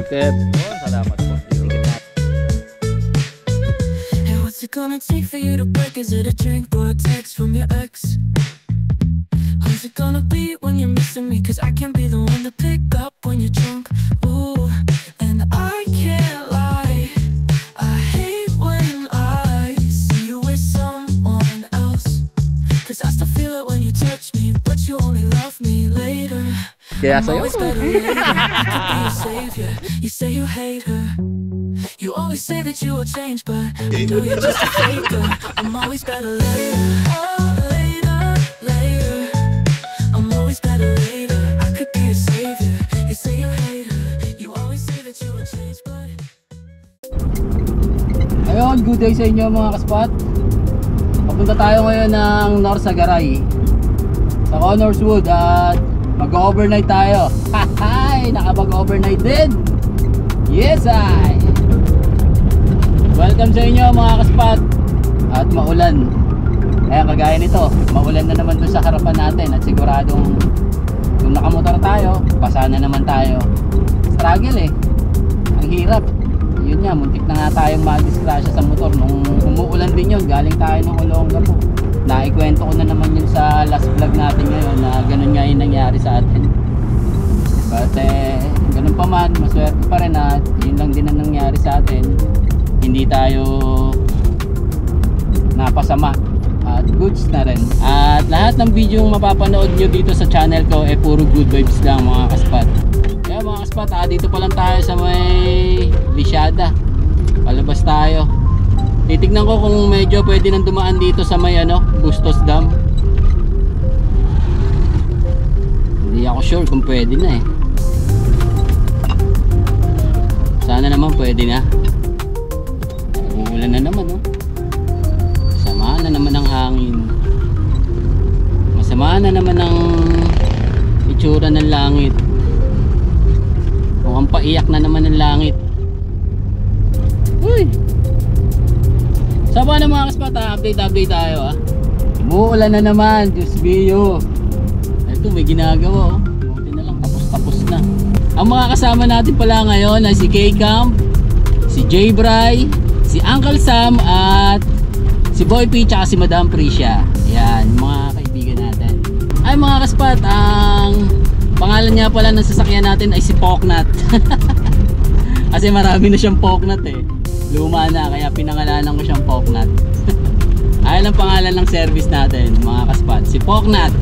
Sir. Yun, salamat po. Sige na. And what's it gonna take for you to break? Is it a drink or a text from your ex? Who's it gonna be when you're missing me? Cause I can't be the one to pick up when you're drunk. Ooh, and I can't lie, I hate when I see you with someone else. Cause I still feel it when you touch me, but you only love me later. Kaya I'm sa'yo. always better later. I could be your savior. You say you hate her. You always say that you will change, but you know you're just a faker. I'm always better later. Oh, later, later. I'm always better later. I could be your savior. You say you hate her. You always say that you will change, but Ayun, good day sa inyo mga kaspat. Papunta tayo ngayon ng Norsagaray sa Connorswood at mag-overnight tayo. Hahay! Nakapag-overnight din! Yes ay! Welcome sa inyo mga kaspat. At maulan. Kaya kagaya nito, maulan na naman doon sa harapan natin. At siguradong kung nakamotor tayo, pasa na naman tayo. Struggle eh. Ang hirap. Yun nga, muntik na nga tayong madisgrasya sa motor nung umuulan din yun. Galing tayo ng Olonga po. Naikwento ko na naman yun sa last vlog natin ngayon na ganun nga yung nangyari sa atin. But ganun pa man, maswerte pa rin at yun lang din ang nangyari sa atin. Hindi tayo napasama at goods na rin. At lahat ng video yung mapapanood nyo dito sa channel ko puro good vibes lang mga kaspat. Kaya mga kaspat, dito pa lang tayo sa may Lisyada. Palabas tayo. Titignan ko kung medyo pwede nang dumaan dito sa may Bustos Dam. Hindi ako sure kung pwede na eh. Sana naman pwede na. Uulan na naman Sama na naman ang hangin. Masama na naman ang itsura ng langit. Mukhang paiyak na naman ang langit. Uy! Saba na mga kaspat, update tayo Umuulan na naman, Diyos biyo. Ito may ginagawa Buti na lang, tapos na. Ang mga kasama natin pala ngayon ay si K-Camp, si J-Bry, si Uncle Sam at si Boy P tsaka si Madam Prisha. Yan, mga kaibigan natin. Ay mga kaspat, ang pangalan niya pala ng sasakyan natin ay si Poknat. Kasi marami na siyang Poknat Luma na, kaya pinangalanan ko siyang Poknat. Ayan ang pangalan ng service natin mga kaspat, si Poknat.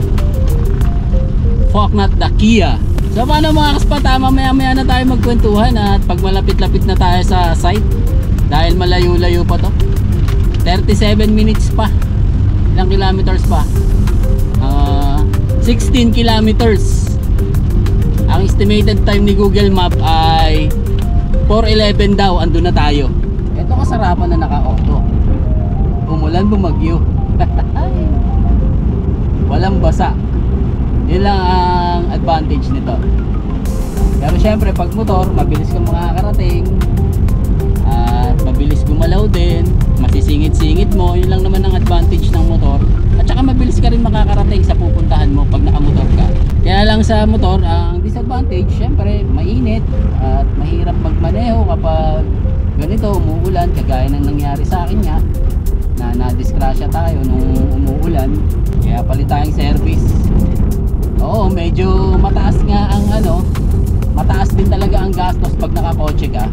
Poknat the Kia. So paano mga kaspat, mamaya na tayo magkwentuhan at pag malapit-lapit na tayo sa site. Dahil malayo-layo pa to, 37 minutes pa. Ilang kilometers pa? 16 kilometers. Ang estimated time ni Google Map ay 4:11 daw, andun na tayo. Ito kasarapan na naka-auto. Umulan, bumagyo. Walang basa. Yun lang ang advantage nito. Pero syempre pag motor, mabilis kang makakarating at mabilis gumalaw din, masisingit-singit mo. Yun lang naman ang advantage ng motor. At saka mabilis ka rin makakarating sa pupuntahan mo pag nakamotor ka. Kaya lang sa motor, ang disadvantage, syempre mainit at mahirap magmaneho kapag ganito umuulan, kagaya ng nangyari sa akin nga na nadisgrasya tayo nung umuulan. Kaya palit tayong service. Oo, medyo mataas nga ang mataas din talaga ang gastos pag nakakotse ka.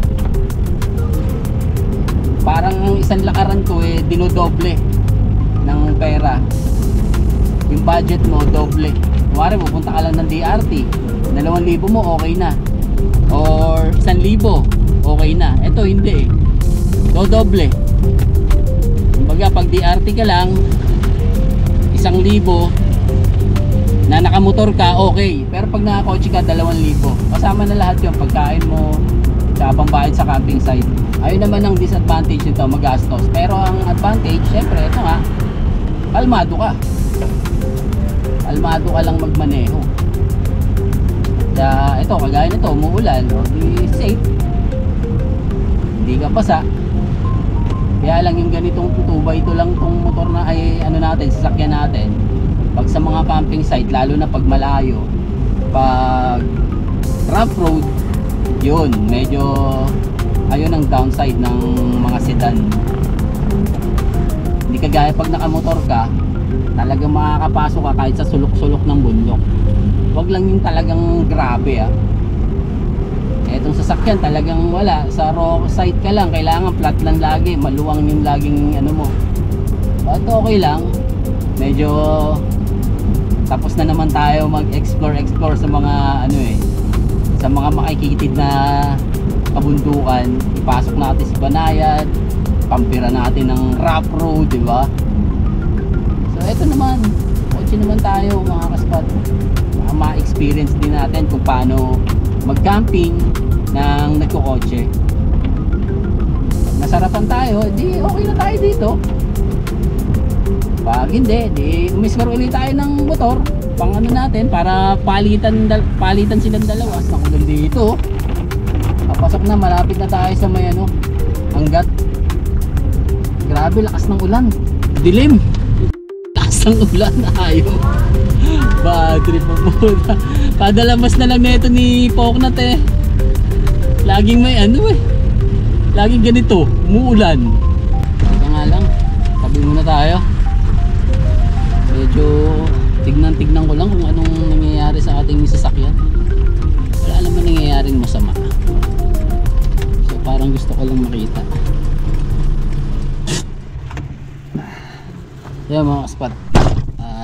Parang ang isang lakaran ko dinodoble ng pera. Yung budget mo doble. Kumari pupunta ka lang ng DRT, 2,000 mo okay na, or 1,000 okay na. Ito hindi dodoble. Kumbaga pag DRT ka lang 1,000 na nakamotor ka, okay. Pero pag nakakotse ka, 2,000. Kasama na lahat yung pagkain mo, sa pambayad sa camping site. Ayun naman ang disadvantage nito, magastos. Pero ang advantage, syempre, ito nga, kalmado ka. Kalmado ka lang magmaneho. Kaya ito, kagaya nito, umuulan, di safe. Hindi ka basa. Kaya lang yung ganitong 2x2 lang tong motor na ay natin, sasakyan natin. Pag sa mga camping site, lalo na pag malayo, pag rough road, Yun, medyo ayun ang downside ng mga sedan. Hindi kagaya pag nakamotor ka, talagang makakapasok ka kahit sa sulok-sulok ng bundok. Wag lang yung talagang grabe Etong sasakyan talagang wala, sa road side ka lang, kailangan flat lang lagi, maluwang yung laging ano mo. But okay lang. Medyo tapos na naman tayo mag-explore sa mga sa mga makikitid na kabundukan. Ipasok natin si Banayad, pampira natin ng rough road, di ba? So eto naman, kotse naman tayo mga kaspat. Ma-experience din natin kung paano mag-camping ng nagkukotse. Pag nasarapan tayo, di okay na tayo dito. Pag hindi, di umiskar ulit tayo ng motor pang ano natin para palitan silang dalawa. Nakulong dito. Papasok na, malapit na tayo sa may hanggat. Grabe, lakas ng ulan. Dilim. Lakas ng ulan, ayaw. Bad trip po muna. Kadalamas na lang neto ni Poknat laging may laging ganito, umuulan. Ito nga lang, tabi muna tayo. Medyo tignan ko lang kung anong nangyayari sa ating sasakyan. Wala naman nangyayaring masama. So parang gusto ko lang makita. Yan mga kaspat,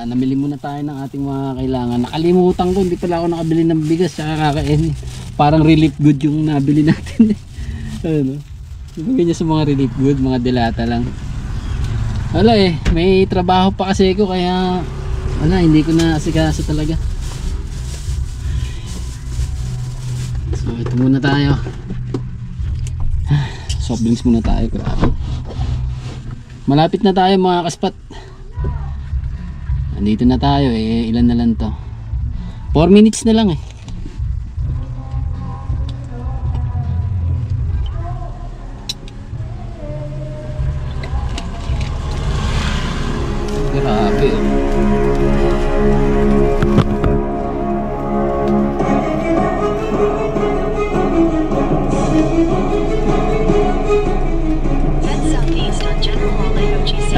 namili muna tayo ng ating mga kailangan. Nakalimutan ko, hindi pala ako nakabili ng bigas tsaka kakainin. Parang relief good yung nabili natin. Ibigay niya sa mga relief good, mga delata lang. Wala may trabaho pa kasi ako kaya wala, hindi ko na asikaso talaga. So ito muna tayo. Soft drinks muna tayo. Malapit na tayo mga kaspat. Andito na tayo ilan na lang to, 4 minutes na lang grabe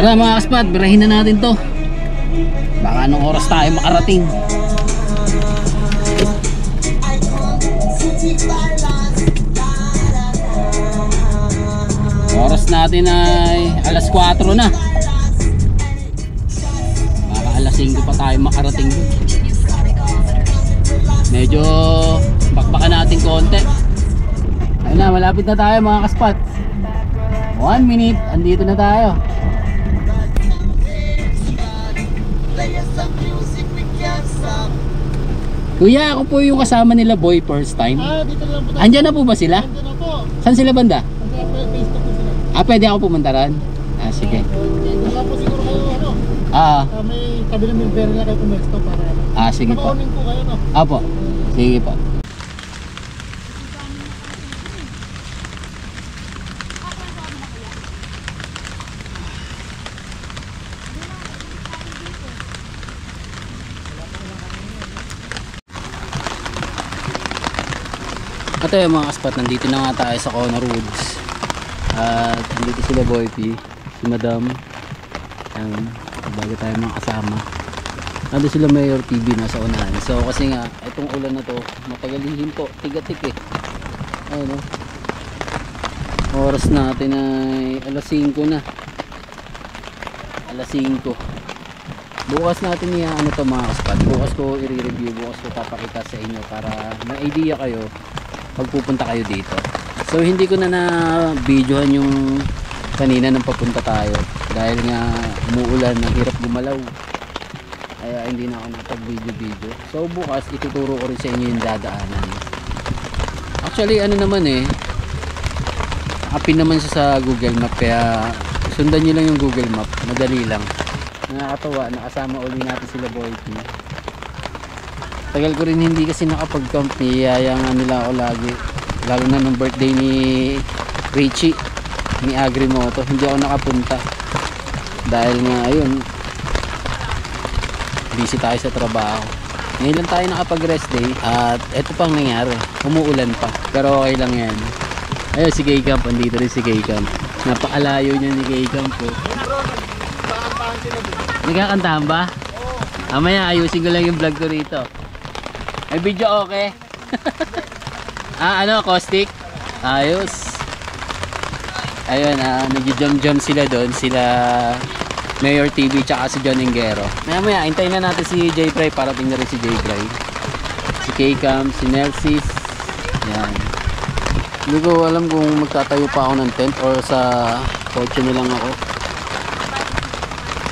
Tara mga kaspat, birahin na natin to. Baka anong oras tayo makarating. Oras natin ay alas 4 na. Baka alas 5 pa tayo makarating. Medyo bakbakan natin konti. Ayun na, malapit na tayo mga kaspat. 1 minute, andito na tayo. Kuya, ako po yung kasama nila boy first time. Dito lang po. Andyan na po ba sila? Andyan na po. Saan sila banda? Facebook po sila. Pwede ako pumunta ron? Sige. Wala po siguro kayo may kabilang military na kayo pumesto para Sige po. makaunin po kayo Apo. Sige po. Ito yung mga kaspat, nandito na nga tayo sa Kona Roads. At nandito sila Boy P, si Madam. Bago tayo mga kasama. Nandito sila Mayor TV nasa unahan. So kasi nga, itong ulan na to, matagalihin po, tigatik Ayun Oras natin ay alas 5 na. Alas 5. Bukas natin to mga kaspat. Bukas ko i-review, bukas ko papakita sa inyo para may idea kayo pagpupunta kayo dito. So hindi ko na videohan yung kanina nang papunta tayo dahil nga umuulan, ang hirap gumalaw, kaya hindi na ako nakapag-video. So bukas ituturo ko rin sa inyo yung dadaanan. Actually naman nakapin naman siya sa Google Map, kaya sundan nyo lang yung Google Map, madali lang. Nakakatawa, nakasama uli natin sila Boy P. Tagal ko rin hindi kasi nakapag-camp, niyayang nila ako lagi, lalo na nung birthday ni Richie ni Agrimoto. Hindi ako nakapunta dahil nga ayun, busy tayo sa trabaho. Ngayon lang tayo nakapag-rest day at eto pang nangyari, umuulan pa. Pero okay lang yan. Ayun si K-Camp, andito rin si K-Camp. Napakalayo niya ni K-Camp po. Nagkakantahan ba? Mamaya ayusin ko lang yung vlog ko rito. May video okay? Ano, caustic? Ayos. Ayun, nag-jump sila doon. Sila Mayor TV tsaka si John Ingero. Maya hintayin na natin si J Fry. Parating na rin si J Fry. Si K-Cam, si Nelsis. Yan. Hindi ko alam kung magtatayo pa ako ng tent or sa kotse na lang ako.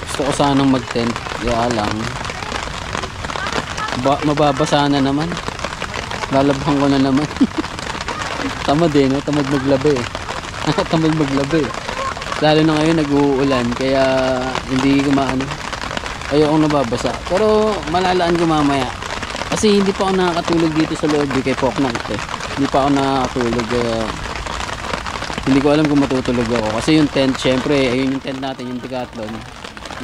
Gusto ko sanang mag-tent. Kaya lang mababasa na naman. Lalabhan ko na naman. Tamad no? Tamad maglabi tamad maglabi lalo na ngayon nag-uulan kaya hindi ko maano, ayokong nababasa, pero malalaan ko mamaya kasi hindi pa ako nakakatulog dito sa loob kay Poknang hindi pa ako nakakatulog hindi ko alam kung matutulog ako kasi yung tent, syempre ayun yung tent natin, yung Decathlon,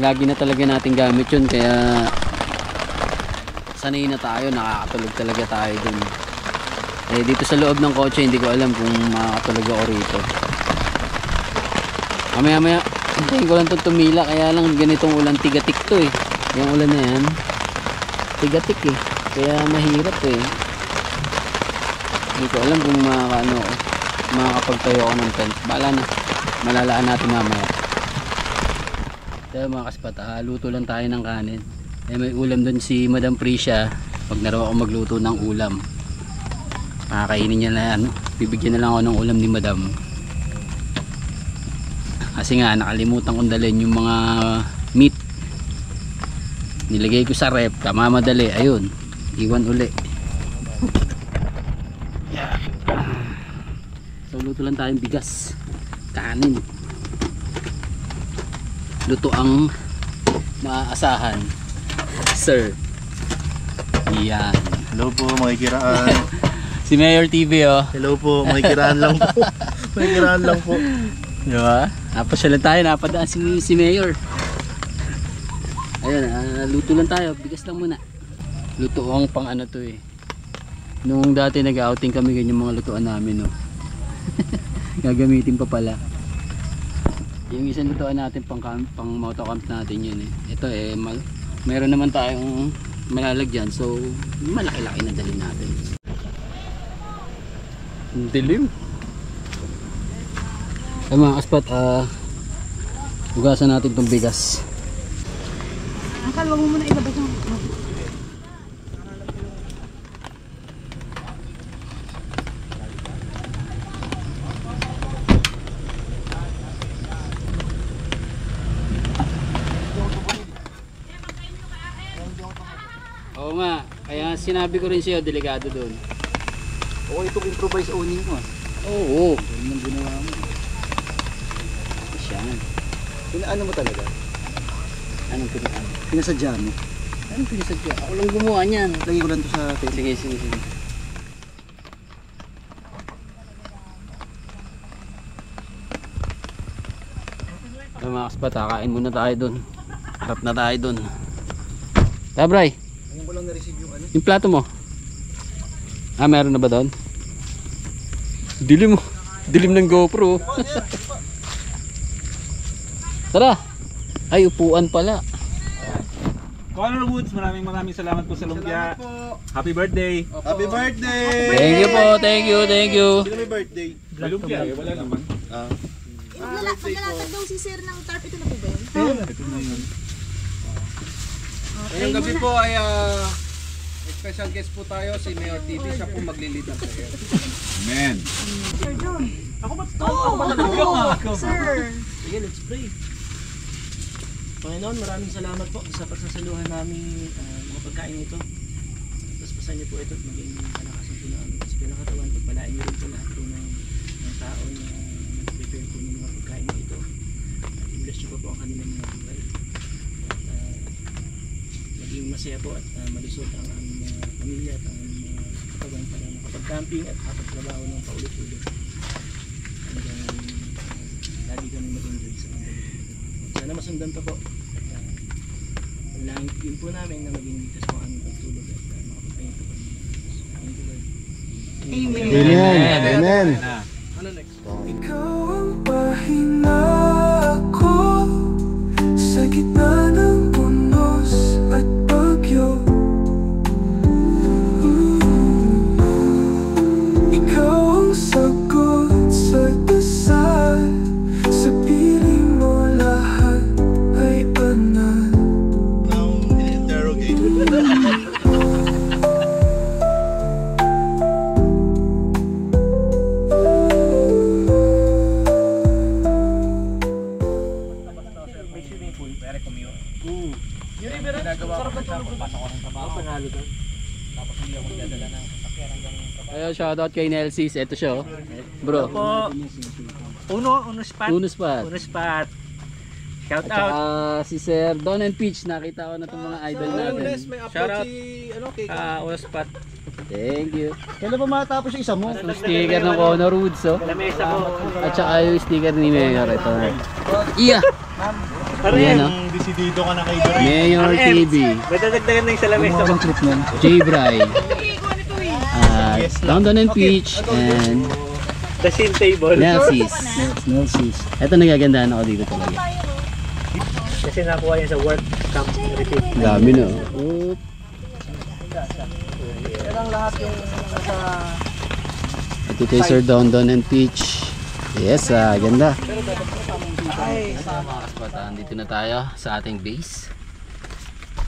lagi na talaga natin gamit yun kaya sanay na tayo, nakakatulog talaga tayo dun. Dito sa loob ng kotse hindi ko alam kung makakatulog ako rito. Mamaya hintayin ko lang itong tumila, kaya lang ganitong ulan, tigatik to yung ulan na yan tigatik kaya mahirap hindi ko alam kung makakapagtayo ako ng tent. Bahala na, malalaan natin mamaya. Kaya mga kaspat, luto lang tayo ng kanin. May ulam doon si Madam Prisha, pag naraw ako magluto ng ulam makakainin niya na yan. Bibigyan na lang ako ng ulam ni Madam kasi nga nakalimutan kong dalhin yung mga meat, nilagay ko sa rep, kamamadali, ayun, iwan uli. Yeah. So luto lang tayong bigas, kanin, luto ang maaasahan, sir. Yan. Hello po, makikiraan. Si Mayor TV Hello po, makikiraan lang po. Makikiraan lang po. Diba? Napasyalan tayo, napadaan si Mayor. Ayun, luto lang tayo, bigas lang muna. Lutoang pang ano to Nung dati nag-outing kami, ganyan mga lutuan namin Gagamitin pa pala. Yung isang lutuan natin pang motocamp natin yun Ito meron naman tayong malalagyan, so malaki-laki na dali natin. Dilim. Ay mga kaspat, hugasan natin itong bigas. Akal, wag mo muna ilabas yung... Oo nga, kaya sinabi ko rin sa'yo, delikado doon. Oo, itong improvise owning mo. Oo. Ganun ang ginawa mo. Yan. Pinaano mo talaga? Anong pinaano? Pinasadya mo. Anong pinasadya? Ako lang gumawa niyan. Lagi ko lang to sa tape. Sige. Ay mga kaspat, kain muna tayo dun. Harap na tayo dun. Tabray, Ngayon ko lang na-receive yung ano. yung plato mo. Meron na ba doon? Dilim mo. Dilim ng GoPro. Tara. Ay, upuan pala. Color Woods, maraming salamat po sa lumpia. Happy birthday! Happy birthday! Thank you po, thank you. Sino may birthday? Sa lumpia, wala naman. Maglalatag daw si sir ng tarp. Ito na po ba yun? Ito na yun. Ngayong gabi po ay special guest po tayo, si Mayor TV. Siya po maglilid ng prayer. Amen! Sir John. Ako ba talaga? Sir. Sige, let's pray. Panginoon, maraming salamat po sa pagsasaluhan namin mga pagkain ito. Tapos pasan niyo po ito at maging kalakasan po namin sa pinakatawan. Pagpalain niyo rin po lahat po ng tao na nag-prepare po ng mga pagkain ito. At i-bless niyo po ang kanilang mga buhay. At maging masaya po at malusog ang aming mga pamilya at ang aming mga katawan para makapag-camping at makapagtrabaho ng paulit-ulit. Hanggang lagi kami mag-enjoy sa mga sana masundan pa po at panalangin po namin na maging ligtas po ang aming pagtulog at Amen. Amen. Ano next? Ikaw ang mahina ako sa gitna ng unos at bagyo. Ikaw ang sagot sa dasal, sa piling mo lahat ay banal. Now, in-interrogate. May swimming pool, pwede kumiyot. Yung river, sarap na tulog. Papasok ko ng trabaho. Panalo doon. Tapos hindi ako dadala ng sasakyan hanggang trabaho. Ayun, shoutout kay Nelsis. Ito siya, oh. Bro. Po. Uno spot. Uno spot. Uno spot. Shout At out. saka si Sir Don and Peach. Nakita ko na itong mga idol natin. May Shout upload out. si, ano, Kiko. Uno spot. Thank you. Kailan ba matapos yung isa mo? Yung sticker ng Conor Woods, oh. Lamesa ko. At saka yung sticker ni Mayor. Ito. Iya! Ayan, oh. Desidido ka na kay Dre. Mayor TV. May dadagdagan na yung sa lamesa ko. J-Bry. London and Peach. And The scene table. Nelsis. Ito nagagandaan ako dito talaga. Kasi nakuha yan sa work camp retreat. Dami na. Oh. Yan ang lahat yung sa... Ito kay Sir Don and Peach. Yes, ganda. Mga kasbatan, dito na tayo sa ating base.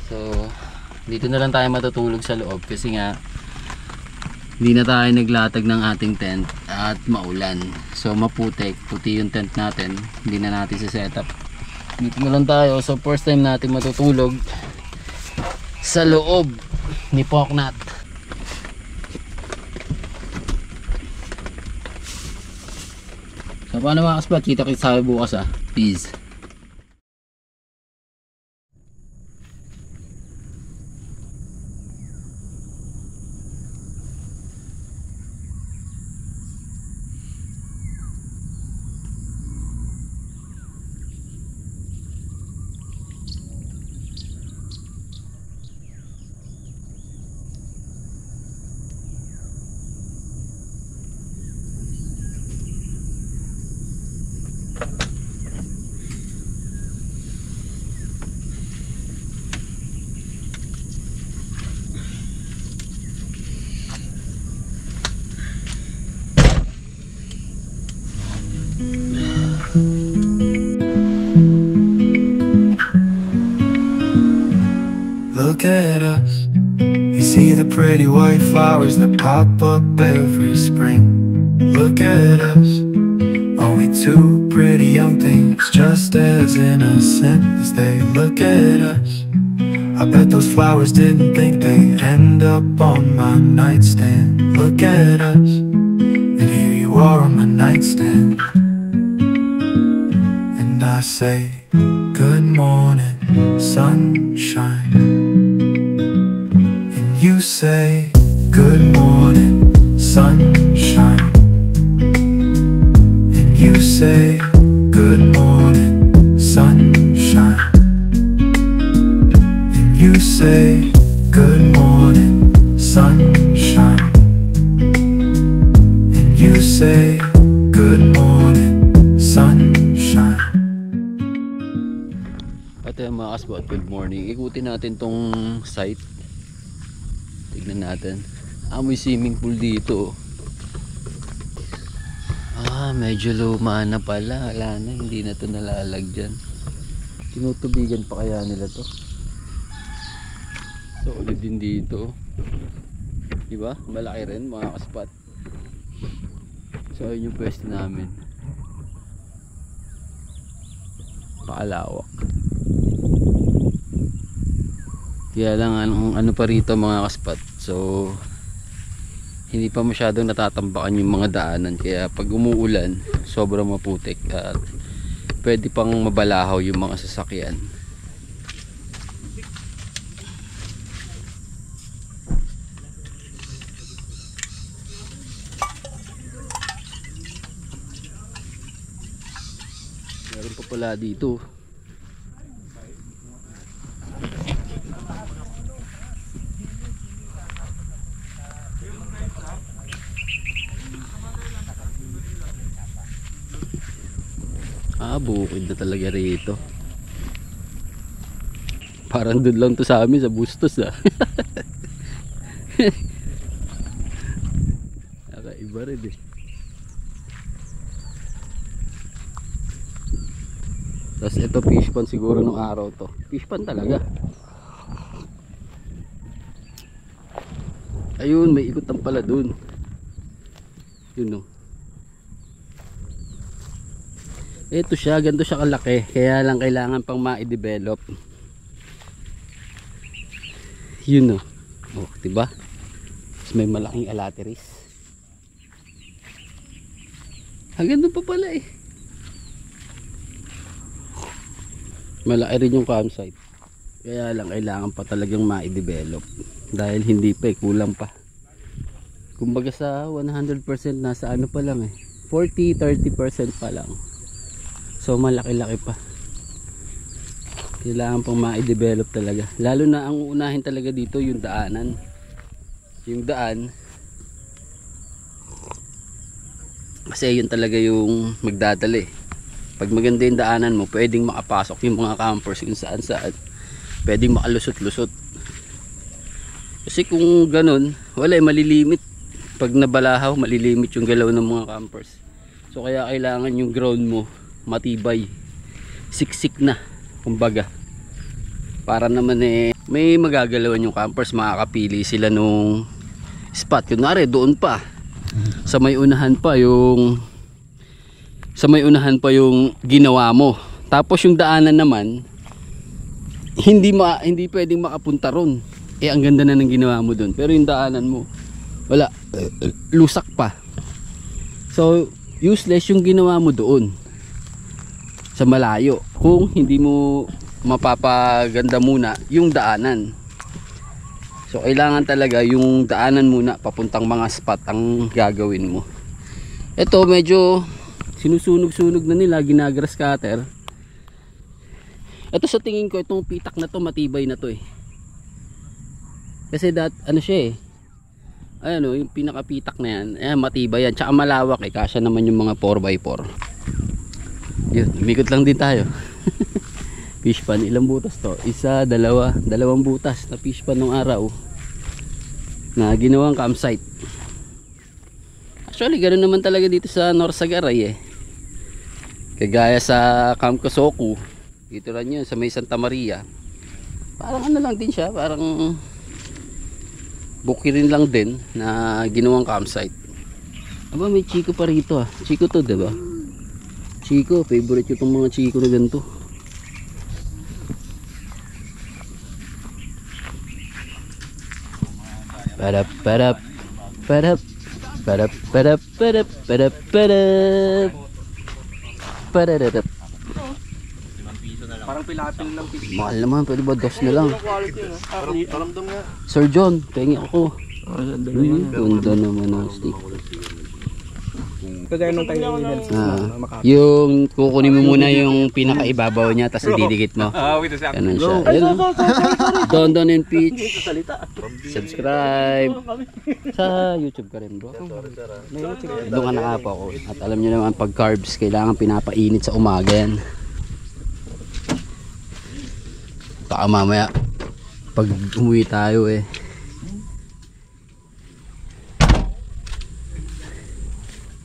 So, dito na lang tayo matutulog sa loob kasi nga hindi na tayo naglatag ng ating tent at maulan. So, maputik, puti yung tent natin. Hindi na natin sa setup. Dito na lang tayo. So, first time natin matutulog sa loob ni Poknat. So, paano mga kasbat? Kita-kita tayo bukas, Peace. Look at us. You see the pretty white flowers that pop up every spring. Look at us. Only two pretty young things, just as innocent as they. Look at us. I bet those flowers didn't think they'd end up on my nightstand. Look at us. And here you are on my nightstand. And I say, good morning, sunshine. You say, good morning, sunshine. And you say, good morning, sunshine. And you say, good morning, sunshine. And you say, good morning, sunshine. At mga kasbot, good morning. Ikutin natin tong site. Tignan natin. May swimming pool dito. Medyo luma na pala. Wala na, hindi na to nalalagyan. Tinutubigan pa kaya nila to. So ulit din dito. Diba? Malaki rin mga kaspat. So yun yung pwesto namin. Pakalawak. Kaya lang ano pa rito mga kaspat. So hindi pa masyadong natatambakan yung mga daanan. Kaya pag umuulan, sobrang maputik at pwede pang mabalahaw yung mga sasakyan. Meron pa pala dito. Bukid na talaga rito. Parang doon lang to sa amin sa Bustos ah. Nakaiba rin eh. Tapos ito fish pond siguro nung araw to. Fish pond talaga. Ayun, may ikutan pala dun. Yun o. Ito siya, ganito siya kalaki. Kaya lang kailangan pang ma-develop. Yun o. Oh, diba? Tapos may malaking alateris. Hanggang doon pa pala eh. Malaki rin yung campsite. Kaya lang kailangan pa talagang ma-develop. Dahil hindi pa eh, kulang pa. Kumbaga sa 100% nasa ano pa lang eh. 40-30% pa lang. So malaki-laki pa. Kailangan pang ma-develop talaga. Lalo na ang uunahin talaga dito yung daanan. Yung daan. Kasi yun talaga yung magdadali. Pag maganda yung daanan mo, pwedeng makapasok yung mga campers kung saan saan. Pwedeng makalusot-lusot. Kasi kung ganun, wala malilimit. Pag nabalahaw, malilimit yung galaw ng mga campers. So kaya kailangan yung ground mo matibay. Siksik na, kumbaga. Para naman eh, may magagalawan yung campers, makakapili sila nung spot. Kunwari, doon pa. Sa may unahan pa yung ginawa mo. Tapos yung daanan naman, hindi pwedeng makapunta ron. Eh ang ganda na ng ginawa mo doon. Pero yung daanan mo, wala, lusak pa. So useless yung ginawa mo doon sa malayo kung hindi mo mapapaganda muna yung daanan. So kailangan talaga yung daanan muna papuntang mga spot ang gagawin mo. Ito medyo sinusunog-sunog na nila, ginagrass cutter. Ito sa tingin ko, itong pitak na to matibay na to eh. Kasi ano siya eh, ayan o, yung pinakapitak na yan, ayan, matibay yan, tsaka malawak eh, kasya naman yung mga 4x4. Yun, umikot lang din tayo. Fish pan, ilang butas to? Isa, dalawang butas na fish pan nung araw na ginawang campsite. Actually ganoon naman talaga dito sa Norsagaray eh, kagaya sa Camp Kosoku dito lang yun sa may Santa Maria. Parang ano lang din siya, parang bukirin lang din na ginawang campsite. Aba, may chiko pa rito ah. Chiko to, diba? Chiko, favorite yung mga chiko na ganito. Padap padap padap padap padap padap padap padap padap. Parang pilapil lang. Mahal naman, pwede ba dos na lang? Alamdam nga. Sir John, pengi ako. Ganda naman ang stick. Kagaya nung tayo yung kukunin mo muna yung pinakaibabaw niya, tapos ididikit mo. Ganun siya. Don and Peach. Subscribe sa YouTube ka rin bro. Doon ka nakapa ko. At alam nyo naman, pag carbs kailangan pinapainit sa umaga yan. Baka mamaya pag umuwi tayo eh,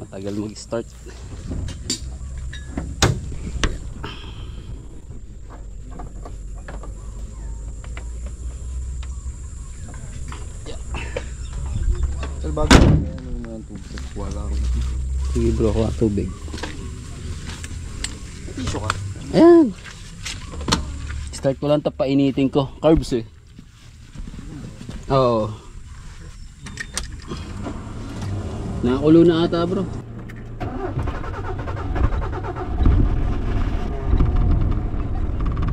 matagal mag-start. Bago yung mga tubig, wala ako. Sige bro, kuha tubig. Tisyo ka? Ayan. Start ko lang ito, painitin ko. Carbs eh. Oo. Nakakulo na ata bro.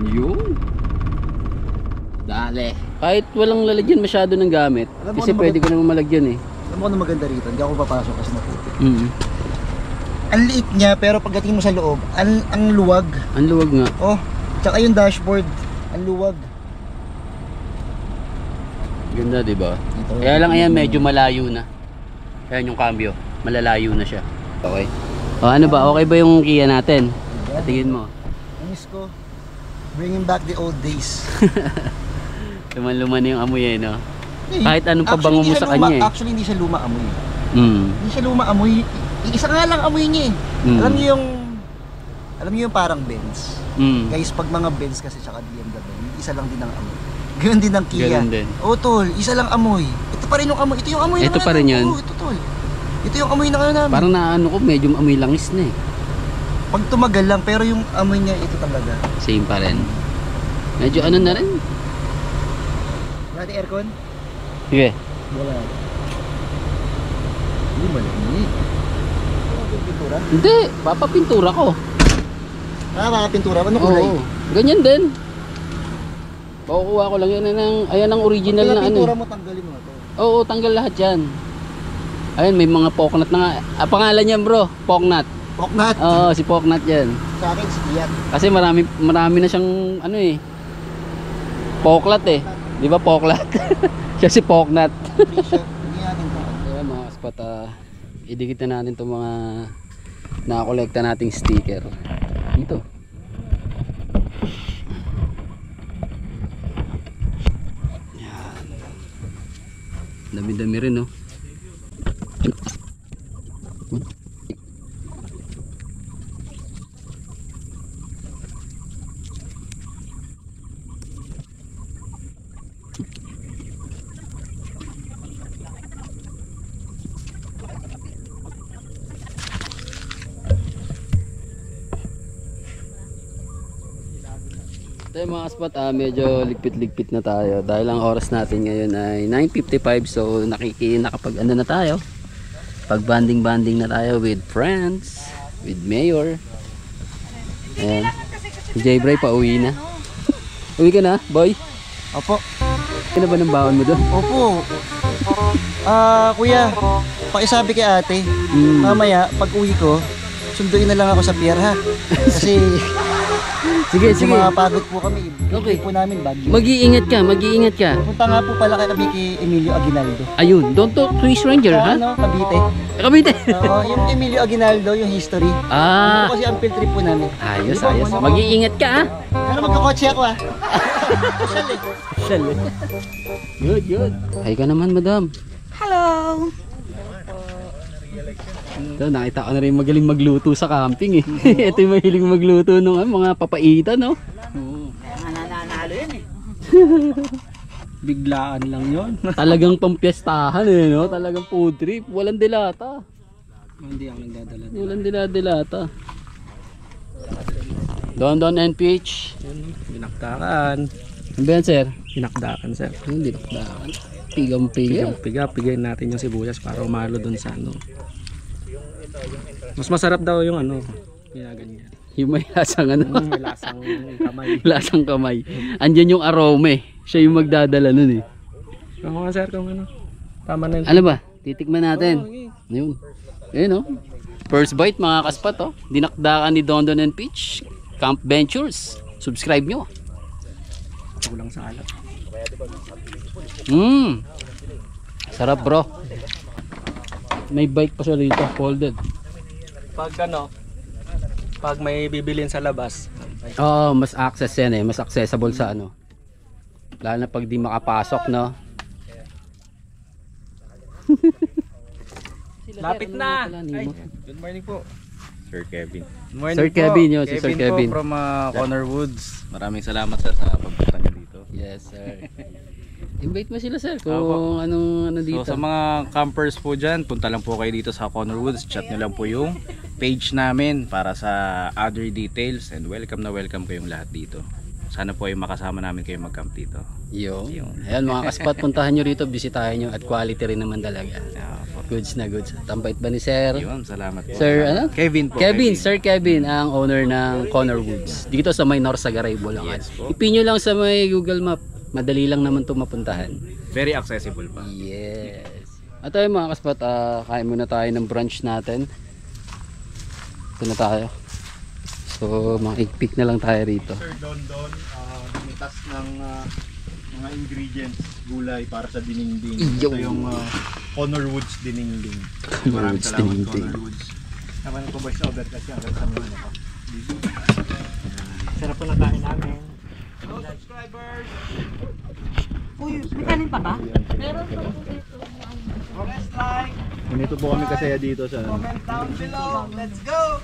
Yun. Dale. Kahit walang lalagyan masyado ng gamit, kasi pwede ko naman malagyan eh. Alam mo kung maganda rito, hindi ako papasok kasi maputi. Ang liit niya, pero pagdating mo sa loob, ang luwag. Ang luwag nga. Oh, tsaka yung dashboard, ang luwag. Ganda, diba? Kaya lang ayan, medyo malayo na. Ayan yung cambio, malalayo na siya. Okay. O ano ba, okay ba yung Kia natin? Tingin mo. Miss ko, bringing back the old days. Luman-luman yung amoy no? Kahit anong pabango mo sa kanya Actually, hindi siya luma amoy. Hindi siya luma amoy. Isa nga lang amoy niya eh. Alam niyo yung parang Benz. Guys, pag mga Benz kasi tsaka BMW, isa lang din ang amoy. Ganun din ang Kia. Oo, tol, isa lang amoy. Ito pa rin yung amoy. Ito yung amoy ito pa rin yan. Oo, ito tol. Ito yung amoy na ano namin. Parang naano ko, medyo amoy langis na eh. Pag tumagal lang, pero yung amoy niya ito talaga. Same pa rin. Medyo ano na rin. Wala di aircon? Sige. Wala. Hindi malamig. Pintura? Hindi, papapintura ko. Pintura? Ano kulay? Oo, ganyan din. Pakukuha ko lang yan ayan ang original na ano. Pintura mo, tanggalin mo ito. Oo, tanggal lahat yan. Ayun, may mga poknat na nga. Pangalan niyan bro, poknat. Poknat? Oo, si poknat yan. Sa akin, si Kiat. Kasi marami na siyang ano eh. Poklat eh. Di ba poklat? Siya si poknat. Hindi natin ito. Kaya mga kaspat, idikit na natin itong mga nakakolekta nating sticker. Ito. Yan. Dami-dami rin, no? Ito yung mga spot, medyo ligpit-ligpit na tayo dahil ang oras natin ngayon ay 9:55, so nakapag ano na tayo, pag banding na tayo with friends, with mayor. Ayan, si J-Bray pa uwi na. Uwi ka na boy? Opo. Kaya na ba ng baon mo doon? Opo. Kuya, pakisabi kay ate, mamaya pag uwi ko sunduin na lang ako sa pier ha. Kasi sige. Mga pagod po kami. Okay po namin Baguio. Mag-iingat ka. Punta nga po pala kami kay Emilio Aguinaldo. Ayun, don't talk to a stranger, ha? Cavite. Cavite. Oo, yung Emilio Aguinaldo, yung history. Ito kasi ang field trip po namin. Ayos. Mag-iingat ka, ha? Pero magkakotse ako, ha? Sali. Good. Hi ka naman, madam. Hello! Ito, nakita ko na rin magaling magluto sa camping eh. Ito yung mahilig magluto ng mga papaitan, no? Nananalo yun eh. Biglaan lang yon. Talagang pampiestahan eh, no? Talagang food trip. Walang dilata. Hindi ako nagdadala. Walang dilata. Don NPH. Dinakdakan. Ano ba yan, sir? Dinakdakan, sir. Dinakdakan. Pigang-piga. Pigayin natin yung sibuyas para umalo dun sa ano. Mas masarap daw yung ano, ginaganyan. Yung may lasang ano? May lasang kamay. Lasang kamay. Andyan yung arome. Siya yung magdadala nun eh. Ako nga sir kung ano. Tama na yun. Ano ba? Titikman natin. Ayun. Ayun oh. First bite mga kaspat oh. Dinakdakan ni Don and Peach. Camp Ventures. Subscribe nyo. Kulang sa alat. Sarap bro. May bike pa siya rito. Folded. Pag may bibilin sa labas. Oo, mas access yan eh. Mas accessible sa ano. Lalo na pag di makapasok, no? Lapit na! Good morning po, Sir Kevin. Sir Kevin yun, si Sir Kevin. Po from Connor Woods. Maraming salamat sir sa pagpunta niyo dito. Yes sir. Invite mo sila sir kung anong ano dito. So sa mga campers po dyan, punta lang po kayo dito sa Connor Woods. Chat nyo lang po yung page namin para sa other details. And welcome na welcome kayong lahat dito. Sana po ay makasama namin kayo mag-camp dito. Yun. Ayan mga kaspat, puntahan nyo rito, bisitahin nyo at quality rin naman talaga. Goods na goods. Tambait ba ni sir? Yun, salamat po. Sir ano? Kevin po. Sir Kevin ang owner ng Connor Woods. Dito sa may Norsagaray, Bulacan. Yes po. Ipin nyo lang sa may Google Map. Madali lang naman ito mapuntahan. Very accessible pa. Yes. At ayun mga kaspat, kain muna tayo ng brunch natin. Ito na tayo. So mga ikpik na lang tayo rito. Sir Don, dumitas ng mga ingredients, gulay para sa dininding. Ito yung Connor Woods dininding. Connor Woods dininding. Naman po voice over kasi hanggang sa mga Sarap po na kain namin. Uy, may kanin pa ba? Meron pa po dito. Ganito po kami kasaya dito sa Comment down below. Let's go!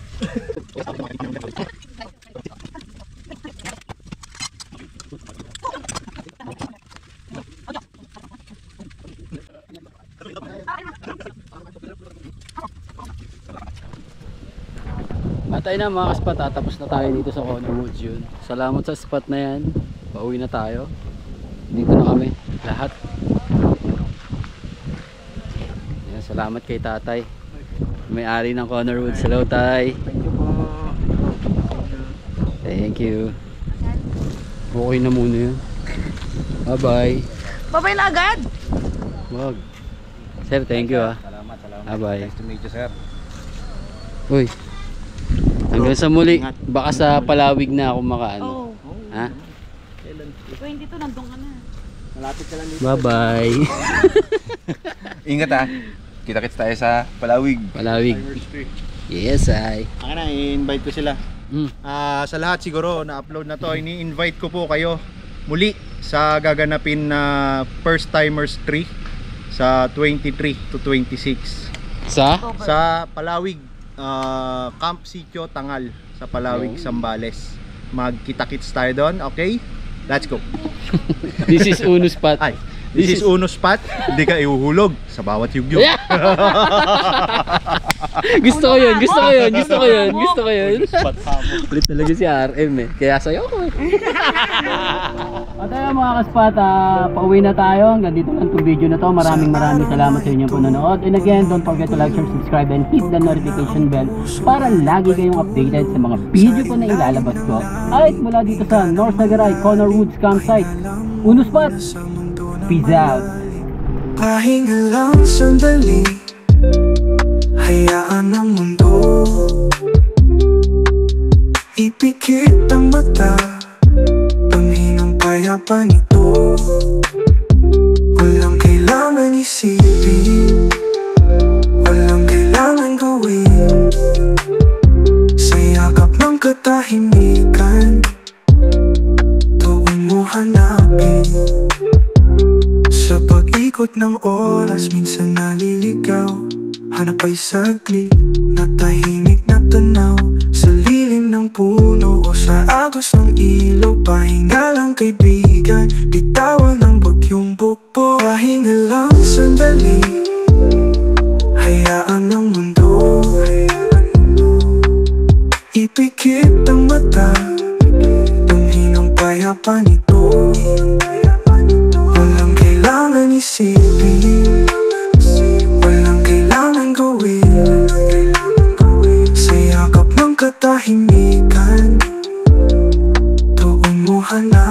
Matay na mga ka-spot, tapos na tayo dito sa Conor Woods yun. Salamat sa spot na yan. Pauwi na tayo. Dito na kami lahat. Yan, salamat kay tatay, may-ari ng Conor Woods. Hello tay. Thank you. Okay na muna yun. Bye bye. Bye bye na agad. Wag. Sir, thank you ah. Salamat. Bye bye. Nice to meet you, sir. Uy, hanggang sa muli. Baka sa Palawig na ako makaano. Oh. Ha? 22, nandun ka na. malapit ka lang dito. Bye bye. Ingat ah. Kita-kits tayo sa Palawig. Palawig. Yes ay. Akin na, i-invite ko sila. Sa lahat siguro na-upload na to, ini-invite ko po kayo muli sa gaganapin na First Timers 3 sa 23 to 26 sa Palawig, Camp Sitio Tangal sa Palawig, Zambales. Magkita-kits tayo doon, okay? Let's go. This is Uno Spot. Ay, this is Uno Spot. Hindi ka ihuhulog sa bawat yugyug. Gusto ko yun. Ulit talaga si RM eh. Kaya sayo ko eh. At ayun mga ka-spot, pauwi na tayo. Hanggang dito lang itong video na to. Maraming salamat sa inyong panonood. And again, don't forget to like, share, subscribe, and hit the notification bell para lagi kayong updated sa mga video ko na ilalabas ko. At mula dito sa North Sagaray, Conor Woods Campsite, Uno Spot. Peace out. Pahinga lang sandali, hayaan ang mundo, ipikit ang mata, panghinang payapa nito. Walang kailangan isipin, walang kailangan gawin, sa yakap ng katahimikan, tuon mo hanapin. Sa pag-ikot ng oras, minsan naliligaw, hanap ay saglit na tahimik na tanaw, sa lilim ng puno o sa agos ng ilaw. Pahinga lang kaibigan, bitawan ng bagyong bukbo. Pahinga lang sandali, hayaan ang mundo, ipikit ang mata, tunghin ang payapa nito. Walang kailangan isipin, walang kailangan gawin, sa yakap ng katahimikan, tuon mo hanapin.